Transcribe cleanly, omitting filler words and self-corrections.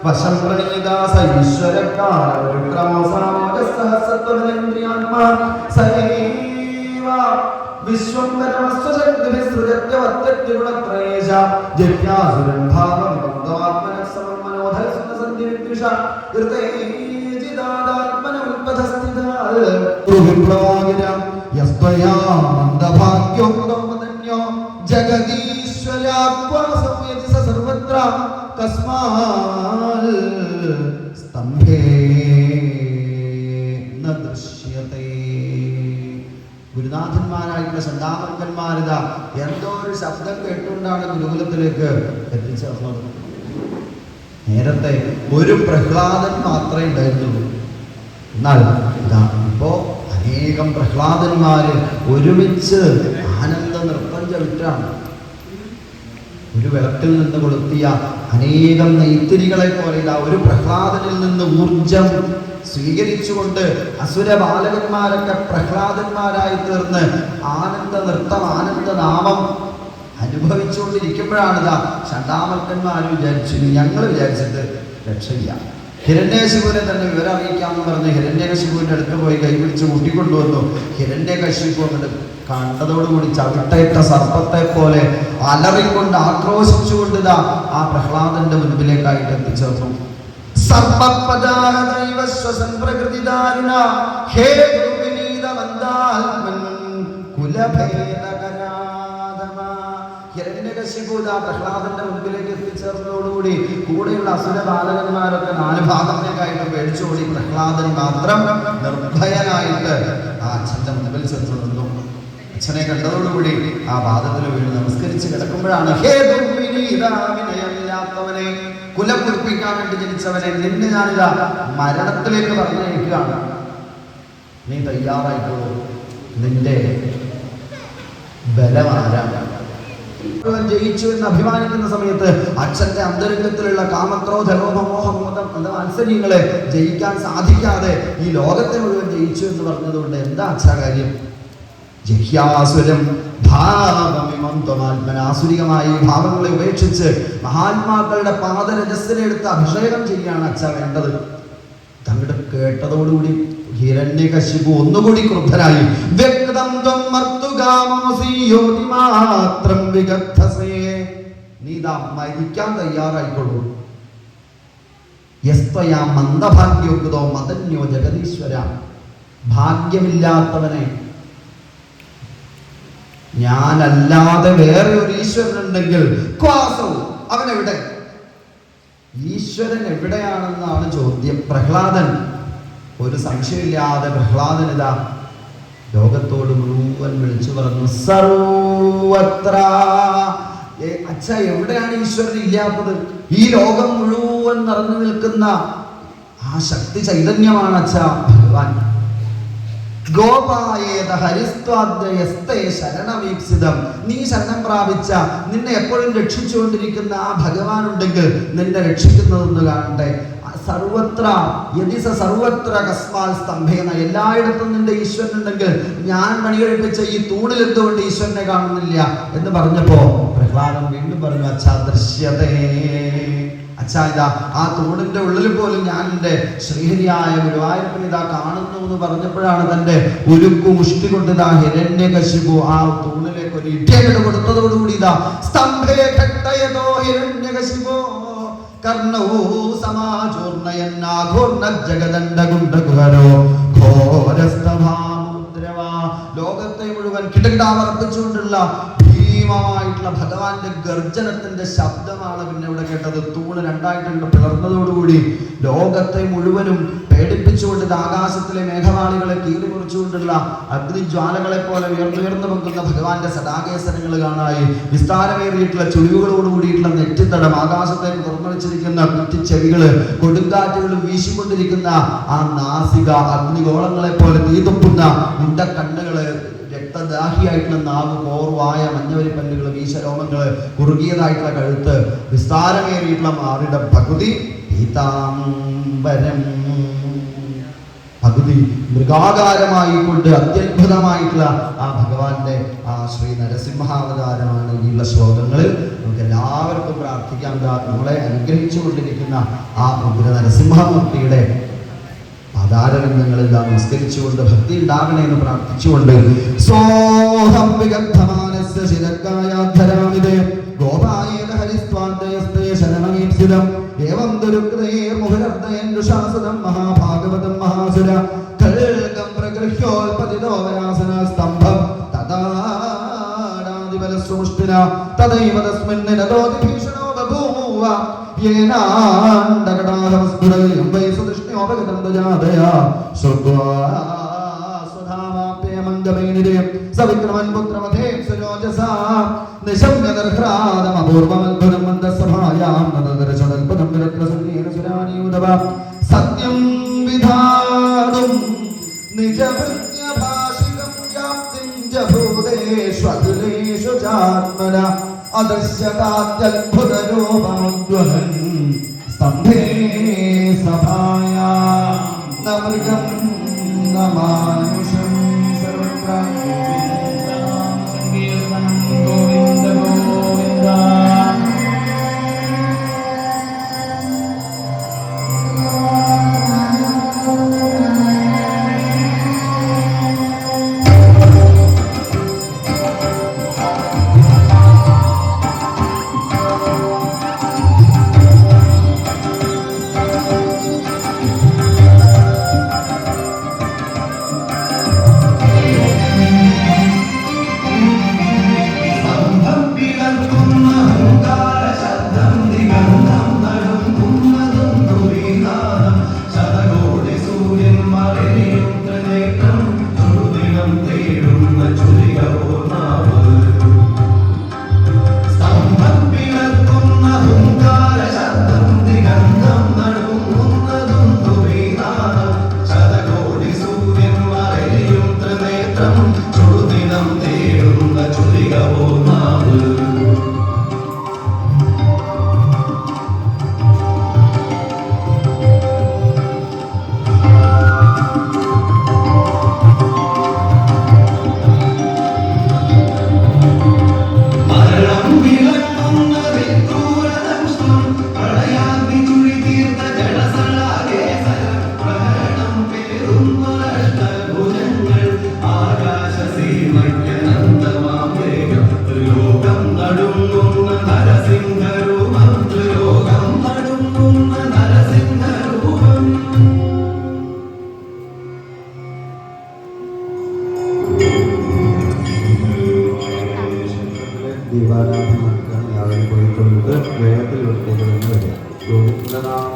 വശം പ്രണീതാസ ഈശ്വരക്കാരേന്ദ്രിയാത്മാ സൈവ വിശ്വംഭരമസ്വശക്തിവിസൃജത്യവത്യഗുണത്രയേശ ജഗ്യാസുരൻ ഭാവം ബന്ധവാത്മനഃ മനോധരസുനസന്ധിവിദ്വിഷ ഋതേജിതാദാത്മനമുൽപഥസ്ഥിതാൽ വിപ്ലവാഗിരം യസ്ത്വയാ മന്ദഭാഗ്യോക്തമതന്യോ ജഗദീശ്വരാക്വാസംയതി സ സർവത്ര കസ്മാൽ സ്തംഭേ ന ദൃശ്യതേ. ഗുരുനാഥന്മാരായിട്ടുള്ള സന്താമർക്കന്മാരിതാ എന്തോ ഒരു ശബ്ദം കേട്ടുകൊണ്ടാണ് ഗുരുകുലത്തിലേക്ക് എത്തിച്ചേർന്നത്. നേരത്തെ ഒരു പ്രഹ്ലാദൻ മാത്രമേ ഉണ്ടായിരുന്നുള്ളൂ. എന്നാൽ ഇതാ ഇപ്പോ അനേകം പ്രഹ്ലാദന്മാര് ഒരുമിച്ച് ആനന്ദ നൃത്തം ചവിട്ടാണ്. ഒരു വിളക്കിൽ നിന്ന് കൊളുത്തിയ അനേകം നെയ്ത്തിരികളെ പോലെ ഇതാ ഒരു പ്രഹ്ലാദനിൽ നിന്ന് ഊർജം സ്വീകരിച്ചുകൊണ്ട് അസുര ബാലകന്മാരൊക്കെ പ്രഹ്ലാദന്മാരായി തീർന്ന് ആനന്ദ നൃത്തം ആനന്ദനാമം അനുഭവിച്ചുകൊണ്ടിരിക്കുമ്പോഴാണ് ഇതാ ചണ്ടാമർക്കന്മാർ വിചാരിച്ചു, ഞങ്ങൾ വിചാരിച്ചിട്ട് രക്ഷയില്ല. ഹിരണ്യകശിപുവിനെ തന്നെ വിവരം അറിയിക്കാമെന്ന് പറഞ്ഞ് ഹിരണ്യകശിപുവിൻ്റെ അടുത്ത് പോയി കൈപിടിച്ച് കൂട്ടിക്കൊണ്ടുവന്നു. ഹിരണ്യകശിപു അങ്ങോട്ട് കണ്ടതോടുകൂടി ചവിട്ടേറ്റ സർപ്പത്തെ പോലെ അലറിക്കൊണ്ട് ആക്രോശിച്ചുകൊണ്ട് ഇതാ ആ പ്രഹ്ലാദന്റെ മുൻപിലേക്കായിട്ട് എത്തിച്ചേർന്നു. പ്രഹ്ലാദന്റെ മുൻപിലേക്ക് എത്തിച്ചേർന്നതോടുകൂടി കൂടെയുള്ള അസുര ബാലകന്മാരൊക്കെ നാല് ഭാഗത്തേക്കായിട്ട് പേടിച്ചോടി. പ്രഹ്ലാദൻ മാത്രം നിർഭയനായിട്ട് ആ അച്ഛന്റെ മുൻപിൽ ചെന്ന് നിന്നു. അച്ഛനെ കണ്ടതോടുകൂടി ആ പാദത്തിൽ വീണ് നമസ്കരിച്ച് കിടക്കുമ്പോഴാണ്, ഹേ വിനയമില്ലാത്തവനെ, കുലം കുറിപ്പിക്കാൻ വേണ്ടി ജനിച്ചവനെ, നിന്നെ ഞാനിതാ മരണത്തിലേക്ക് പറഞ്ഞയക്കുകയാണ്. നീ തയ്യാറായിക്കോളൂ. നിന്റെ ബലമാരാണ്. ജയിച്ചു എന്ന് അഭിമാനിക്കുന്ന സമയത്ത് അച്ഛന്റെ അന്തരംഗത്തിലുള്ള കാമക്രോധ ലോഭമോഹമോദം മാത്സര്യങ്ങളെ ജയിക്കാൻ സാധിക്കാതെ ഈ ലോകത്തെ മുഴുവൻ ജയിച്ചു എന്ന് പറഞ്ഞതുകൊണ്ട് എന്താ അച്ഛാ കാര്യം? ജഹ്യാസുരം ഭാവമിമന്തമാത്മനാസുരികമായ ഈ ഭാവങ്ങളെ ഉപേക്ഷിച്ച് മഹാത്മാക്കളുടെ പാദരജസ്സിനെ എടുത്ത് അഭിഷേകം ചെയ്യാണ് അച്ഛ വേണ്ടത്. തങ്ങളുടെ കേട്ടതോടുകൂടി ഹിരണ്യകശിപു ഒന്നുകൂടി ക്രുദ്ധനായി. നീ ദാ മരിക്കാൻ തയ്യാറായിക്കൊള്ളൂ. യസ്ത്വയാ മന്ദഭാഗ്യോക്തോ മദന്യോ ജഗദീശ്വര, ഭാഗ്യമില്ലാത്തവനെ, ഞാനല്ലാതെ വേറെ ഒരു ഈശ്വരൻ ഉണ്ടെങ്കിൽ അവനെവിടെ? ഈശ്വരൻ എവിടെയാണെന്നാണ് ചോദ്യം. പ്രഹ്ലാദൻ ഒരു സംശയമില്ലാതെ പ്രഹ്ലാദനിതാ ലോകത്തോട് മുഴുവൻ വിളിച്ചു പറഞ്ഞു, സർവത്ര. അച്ഛ എവിടെയാണ് ഈശ്വരൻ ഇല്ലാത്തത്? ഈ ലോകം മുഴുവൻ നിറഞ്ഞു നിൽക്കുന്ന ആ ശക്തി ചൈതന്യമാണ് അച്ഛ ഭഗവാൻ. ഗോപായേത ഹരിസ്ത്വാദ്യസ്തേ ശരണമീപ്സിതം. നീ ശരണം പ്രാപിച്ച, നിന്നെ എപ്പോഴും രക്ഷിച്ചുകൊണ്ടിരിക്കുന്ന ആ ഭഗവാൻ ഉണ്ടെങ്കിൽ നിന്നെ രക്ഷിക്കുന്നതെന്ന് കാണട്ടെ. സർവത്ര യതിസ സർവത്ര കസ്മാൽ സ്തംഭേന, എല്ലായിടത്തും നിന്റെ ഈശ്വരൻ ഉണ്ടെങ്കിൽ ഞാൻ പണികഴിപ്പിച്ച ഈ തൂണിൽ എന്തുകൊണ്ട് ഈശ്വരനെ കാണുന്നില്ല എന്ന് പറഞ്ഞപ്പോ പ്രഹ്ലാദൻ വീണ്ടും പറഞ്ഞു, അച്ഛാ ദൃശ്യതേ. അച്ഛാ ഇതാ ആ തൂണിന്റെ ഉള്ളിൽ പോലും ഞാൻ എൻ്റെ ശ്രീഹരിയായ ഗുരുവായൂരപ്പൻ ഇതാ കാണുന്നു എന്ന് പറഞ്ഞപ്പോഴാണ് തന്റെ ഉരുക്കു മുഷ്ടി കൊണ്ട് ഇതാ ഹിരണ്യകശിപു ആ തൂണിലേക്ക് ഒരു ഇടിയങ്ങട് കൊടുത്തതോടുകൂടി ഇതാ സ്തംഭേ ഘട്ടയതോ ഹിരണ്യകശിപോ കർണോ സമാചൂർണയന്നാഘൂർണ ജഗദണ്ഡകുണ്ഡകുഹരോ ഘോരസ്തഭാമുദ്രവാ. ലോകത്തെ മുഴുവൻ കിടകിടാവർപ്പിച്ചുകൊണ്ടുള്ള ഭീമമായിട്ടുള്ള ഭഗവാന്റെ ഗർജനത്തിന്റെ ശബ്ദമാണ് പിന്നെ ഇവിടെ കേട്ടത്. തൂണ് രണ്ടായിട്ട് പിളർന്നതോടുകൂടി ലോകത്തെ മുഴുവനും പേടിപ്പിച്ചുകൊണ്ട് ആകാശത്തിലെ മേഘവാളികളെ കീറി മുറിച്ചുകൊണ്ടുള്ള അഗ്നിജ്വാലകളെ പോലെ ഉയർന്നുയർന്നു പൊങ്ങുന്ന ഭഗവാന്റെ സടാകേസരങ്ങൾ കാണായി. വിസ്താരമേറിയിട്ടുള്ള ചുളിവുകളോട് കൂടിയിട്ടുള്ള നെറ്റിത്തടം, ആകാശത്തേക്ക് തുറന്നു വെച്ചിരിക്കുന്ന കുറ്റിച്ചെവികള്, കൊടുങ്കാറ്റുകളും വീശിക്കൊണ്ടിരിക്കുന്ന ആ നാസിക, അഗ്നിഗോളങ്ങളെ പോലെ തീതുപ്പുന്ന ഉണ്ടക്കണ്ണുകള്, രക്തദാഹിയായിട്ടുള്ള നാവ്, കോർവായ മഞ്ഞവരിപ്പല്ലുകൾ, വീശരോമങ്ങള്, കുറുകിയതായിട്ടുള്ള കഴുത്ത്, വിസ്താരമേറിയിട്ടുള്ള മാറിട പകുതി പീതാംബരം. പകുതി മൃഗാകാരമായി കൊണ്ട് അത്യത്ഭുതമായിട്ടുള്ള ആ ഭഗവാന്റെ ആ ശ്രീ നരസിംഹാവതാരമാണ് ഈ ശ്ലോകങ്ങളിൽ. നമുക്ക് എല്ലാവർക്കും പ്രാർത്ഥിക്കാം. നമ്മളെ അനുഗ്രഹിച്ചു കൊണ്ടിരിക്കുന്ന ആ ഉഗ്ര നരസിംഹമൂർത്തിയുടെ പാദാരവിന്ദങ്ങളിൽ നമസ്കരിച്ചുകൊണ്ട് ഭക്തി ഉണ്ടാകണേ എന്ന് പ്രാർത്ഥിച്ചുകൊണ്ട് സോഹം വിഗദ്ധമാനസ്യ ശിരക്കായാധരാമിതേ ഗോപായേന ഹരിസ്വാദയസ്തേ ശരണമീപ്സിതം ഏവം ദുരുക്തൈർമുഹുരർദ്ധയന്നുശാസനം മഹാഭാഗവതം മഹാസുര കൽകം പ്രഗൃഹ്യോൽപതിതോ വരാസന സ്തംഭം തദാരാദിബലസുമുഷ്ടിന തദൈവ തസ്മിൻ നിരതോതി ഭീഷണോ ബഭൂവ യേനാണ്ടകടാഹവസ്ഫുരയം വൈ സുദൃഷ്ണ്യോപഗതം ദജാതയാ ശ്രുത്വാ സ്വധാമാപ്യമംഗമൈനിരയം സവിക്രമൻ പുത്രമധേം സുരോജസാ നിശമ്യദർഹ്രാദമപൂർവമദ്ഭുതം മന്ദസഭായാം നദദർശനൽപദം വിരത്രസുന്യേന സുരാനിയൂതവ സത്യം വിധാതും നിജഭൃത്യഭാഷികം വ്യാപ്തിം ജഭൂതേഷ്വഖിലേഷു ചാത്മന അദൃശ്യതാത്യദ്ഭുതരൂപമുദ്വഹൻ സ്തംഭേ സഭായാം ന മൃഗം ന മാനുഷം സർവത്ര ഗോവിന്ദ ഗോവിന്ദ. ദീപാരാധനക്കാണ് യാതൊരു പോയിക്കൊണ്ടത് വേഗത്തിൽ വൃത്തികൾ എന്ന് വരിക. ഗോവിന്ദനാമ